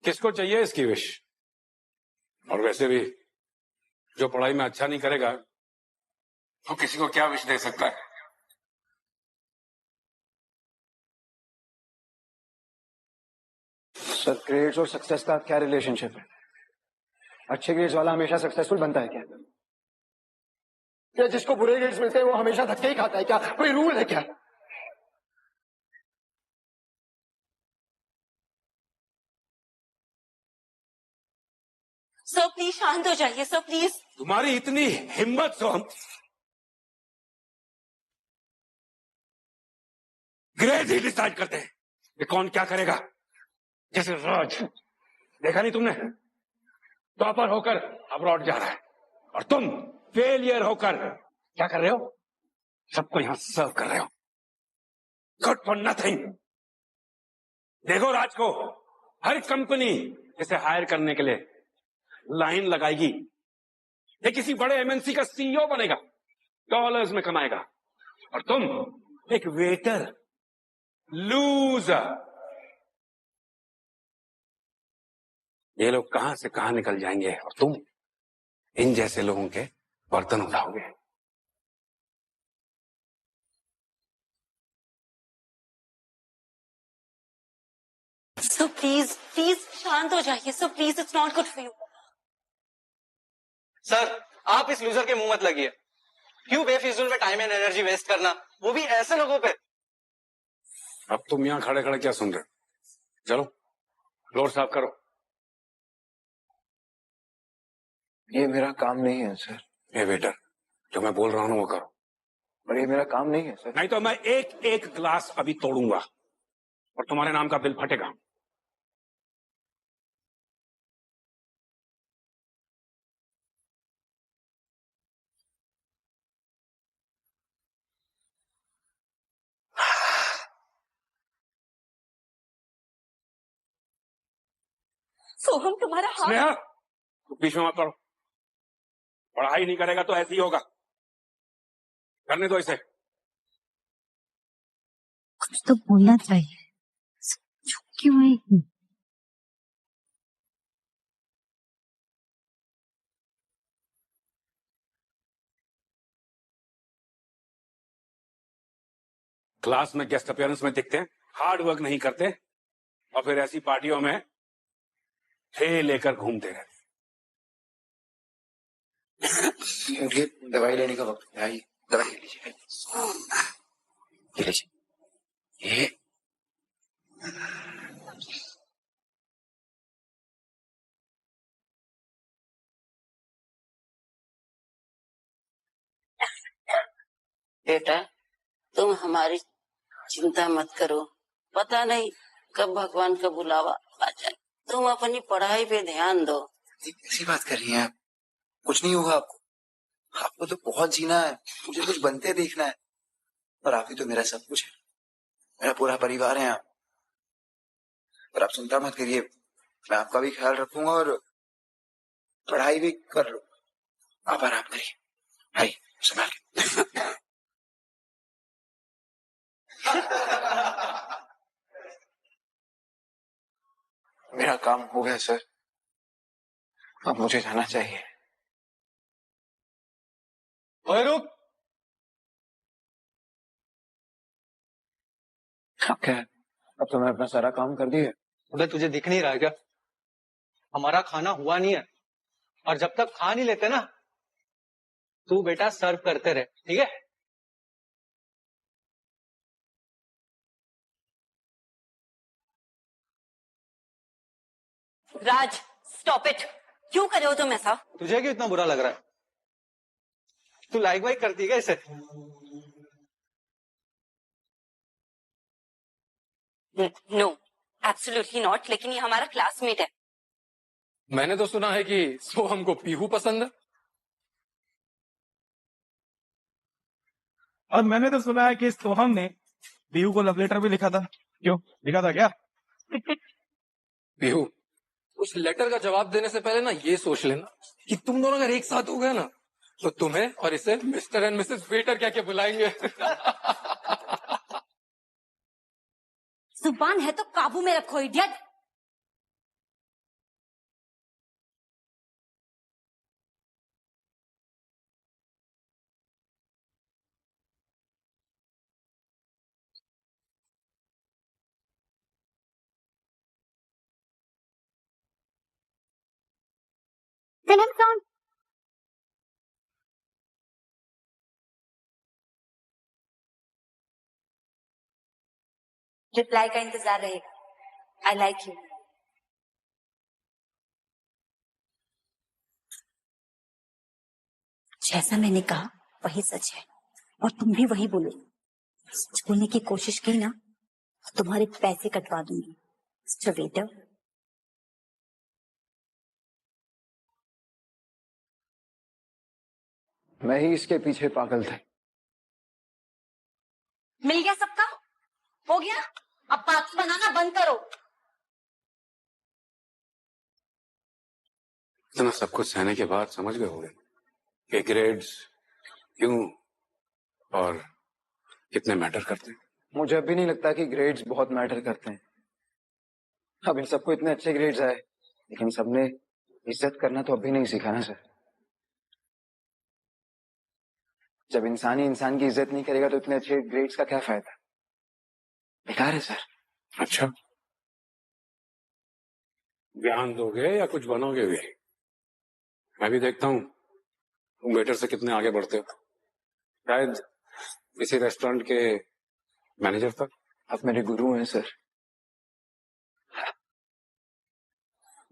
किसको चाहिए इसकी विश? और वैसे भी जो पढ़ाई में अच्छा नहीं करेगा तो किसी को क्या विश दे सकता है? सर, ग्रेड्स और सक्सेस का क्या रिलेशनशिप है? अच्छे ग्रेड्स वाला हमेशा सक्सेसफुल बनता है क्या? या जिसको बुरे ग्रेड्स मिलते हैं वो हमेशा धक्के ही खाता है क्या? कोई रूल है क्या? सर प्लीज शांत हो जाइए सर, प्लीज। तुम्हारी इतनी हिम्मत तो हम ग्रेड ही डिसाइड करते हैं कि कौन क्या करेगा। जैसे राज, देखा नहीं तुमने? टॉपर होकर अब्रॉड जा रहा है और तुम फेलियर होकर क्या कर रहे हो? सबको यहां सर्व कर रहे हो। Good for nothing. देखो राज को हर कंपनी इसे हायर करने के लिए लाइन लगाएगी। ये किसी बड़े एमएनसी का सीईओ बनेगा, डॉलर्स में कमाएगा, और तुम एक वेटर, लूजर। ये लोग कहां से कहां निकल जाएंगे और तुम इन जैसे लोगों के बर्तन उठाओगे। सर प्लीज प्लीज शांत हो जाइए sir, please, it's not good for you. Sir, आप इस लूजर के मुंह मत लगिए। क्यों बेफिजूल में टाइम एंड एनर्जी वेस्ट करना, वो भी ऐसे लोगों पे। अब तुम यहां खड़े खड़े क्या सुन रहे हो? चलो फ्लोर साफ करो। ये मेरा काम नहीं है सर। ये वेटर, जो मैं बोल रहा हूं वो करो। पर ये मेरा काम नहीं है सर। नहीं तो मैं एक एक ग्लास अभी तोड़ूंगा और तुम्हारे नाम का बिल फटेगा। सोहम तुम्हारा हाथ। स्नेहा, तुम बीच में मत पड़ो। पढ़ाई नहीं करेगा तो ऐसे ही होगा। करने दो इसे। कुछ तो बोलना चाहिए। चुप क्यों है? क्लास में गेस्ट अपीयरेंस में दिखते हैं, हार्ड वर्क नहीं करते, और फिर ऐसी पार्टियों में थे लेकर घूमते रहते। ये दवाई लेने का वक्त है। दवाई ले लीजिए। ये लीजिए। ये बेटा, तुम हमारी चिंता मत करो। पता नहीं कब भगवान का बुलावा आ जाए। तुम अपनी पढ़ाई पे ध्यान दो। ऐसी बात कर रही हैं आप? कुछ नहीं होगा आपको। आपको तो बहुत जीना है, मुझे कुछ बनते देखना है। और आप ही तो मेरा सब कुछ है, मेरा पूरा परिवार है आप। पर आप चिंता मत करिए, मैं आपका भी ख्याल रखूंगा और पढ़ाई भी कर लूंगा। आप आराम करिए। भाई संभाल के। मेरा काम हो गया सर, अब मुझे जाना चाहिए। ओए रुक। क्या? अब तो मैं अपना सारा काम कर दिया। उधर तुझे दिख नहीं रहा है क्या? हमारा खाना हुआ नहीं है, और जब तक खा नहीं लेते ना, तू बेटा सर्व करते रहे, ठीक है? राज, स्टॉप इट। क्यों कर रहे हो तुम ऐसा? तुझे क्यों इतना बुरा लग रहा है? तू लाइक वाइक करती है क्या इसे? No, absolutely not. लेकिन ये हमारा क्लासमेट है। मैंने तो सुना है कि सोहम को पीहू पसंद है। और मैंने तो सुना है कि सोहम ने पीहू को लव लेटर भी लिखा था। क्यों लिखा था क्या? पीहू, उस लेटर का जवाब देने से पहले ना ये सोच लेना कि तुम दोनों अगर एक साथ हो गए ना, तो तुम्हें और इसे मिस्टर एंड मिसेस वेटर क्या क्या बुलाएंगे। जुबान है तो काबू में रखो, इडियट। Film song. रिप्लाई का इंतजार रहेगा। I like you. जैसा मैंने कहा वही सच है और तुम भी वही बोलो। सच बोलने की कोशिश की ना तो तुम्हारे पैसे कटवा दूंगी मिस्टर वेटर। मैं ही इसके पीछे पागल था। मिल गया सबका? हो गया? अब पागल बनाना बंद करो। इतना सब कुछ सहने के बाद समझ गए होंगे कि ग्रेड्स क्यों और कितने मैटर करते हैं। मुझे अभी नहीं लगता कि ग्रेड्स बहुत मैटर करते हैं। अब इन सबको इतने अच्छे ग्रेड्स आए, लेकिन सबने इज्जत करना तो अभी नहीं सीखा ना सर। जब इंसान ही इंसान की इज्जत नहीं करेगा तो इतने अच्छे ग्रेड्स का क्या फायदा? बेकार है सर। अच्छा, ज्ञान दोगे या कुछ बनोगे भी? मैं भी देखता हूँ तुम वेटर से कितने आगे बढ़ते हो, शायद किसी रेस्टोरेंट के मैनेजर तक। आप मेरे गुरु हैं सर,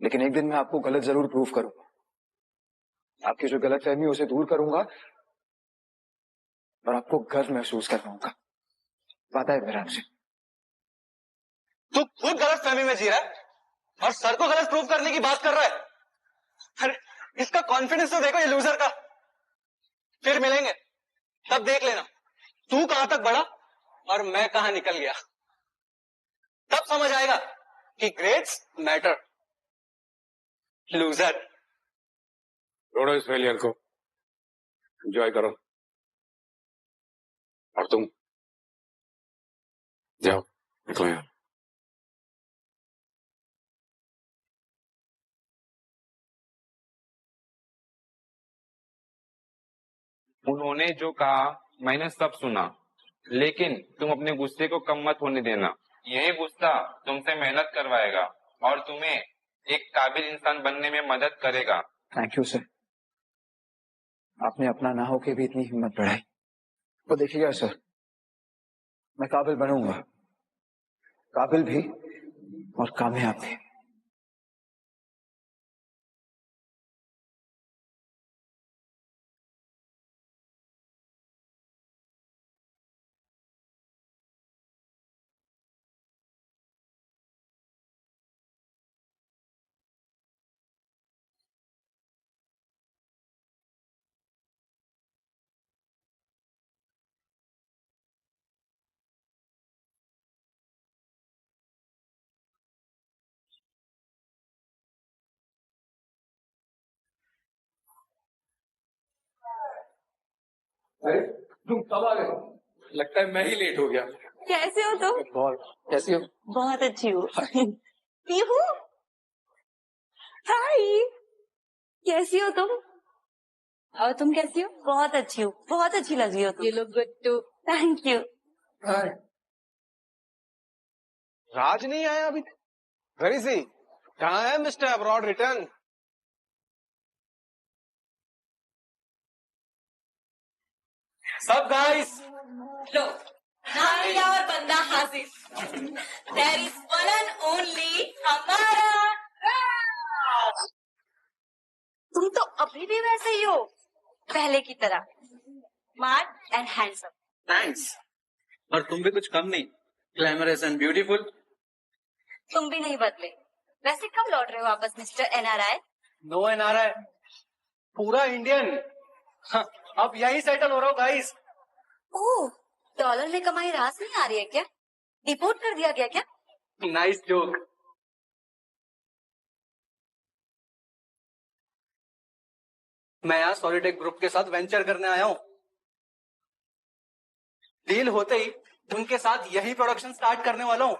लेकिन एक दिन मैं आपको गलत जरूर प्रूव करूंगा। आपकी जो गलत फहमी उसे दूर करूंगा और आपको गर्व महसूस करवाऊंगा। वादा है मेरा आपसे। तू खुद गलत फहमी में जी रहा है और सर को गलत प्रूव करने की बात कर रहा है। अरे इसका कॉन्फिडेंस तो देखो ये लूजर का। फिर मिलेंगे तब देख लेना तू कहां तक बढ़ा और मैं कहां निकल गया। तब समझ आएगा कि ग्रेड्स मैटर। लूजर। छोड़ो इस फेलियर को, एंजॉय करो। और तुम जाओ, निकलो यहाँ। उन्होंने जो कहा मैंने सब सुना, लेकिन तुम अपने गुस्से को कम मत होने देना। यही गुस्सा तुमसे मेहनत करवाएगा और तुम्हें एक काबिल इंसान बनने में मदद करेगा। Thank you sir. आपने अपना ना होके भी इतनी हिम्मत बढ़ाई। वो देखिएगा सर, मैं काबिल बनूंगा, काबिल भी और कामयाब भी। अरे तुम कब आ गए? लगता है मैं ही लेट हो गया। कैसे हो तुम? बहुत। कैसी हो? बहुत अच्छी हो। पीहू हाय, कैसी हो तुम? और तुम कैसी हो? बहुत अच्छी हो, बहुत अच्छी लगी हो तुम। You look good too. Thank you. Raj नहीं आया अभी तक? वेरी सी कहाँ है मिस्टर अब्रॉड रिटर्न? सब गाइस लो, नाम लिया और बंदा हाजिर। There is one and only हमारा राज। तुम तो अभी भी वैसे ही हो, पहले की तरह, स्मार्ट एंड हैंडसम। थैंक्स। और तुम भी कुछ कम नहीं, ग्लैमरस एंड ब्यूटीफुल। तुम भी नहीं बदले। वैसे कब लौट रहे हो वापस मिस्टर एनआरआई? नो एनआरआई, पूरा इंडियन। हाँ, अब यही सेटल हो रहा हूँ गाइस। ओह, डॉलर में कमाई रास नहीं आ रही है क्या? डिपोर्ट कर दिया गया क्या? Nice joke. मैं यहाँ सॉलिटेक ग्रुप के साथ वेंचर करने आया हूँ। डील होते ही उनके साथ यही प्रोडक्शन स्टार्ट करने वाला हूँ।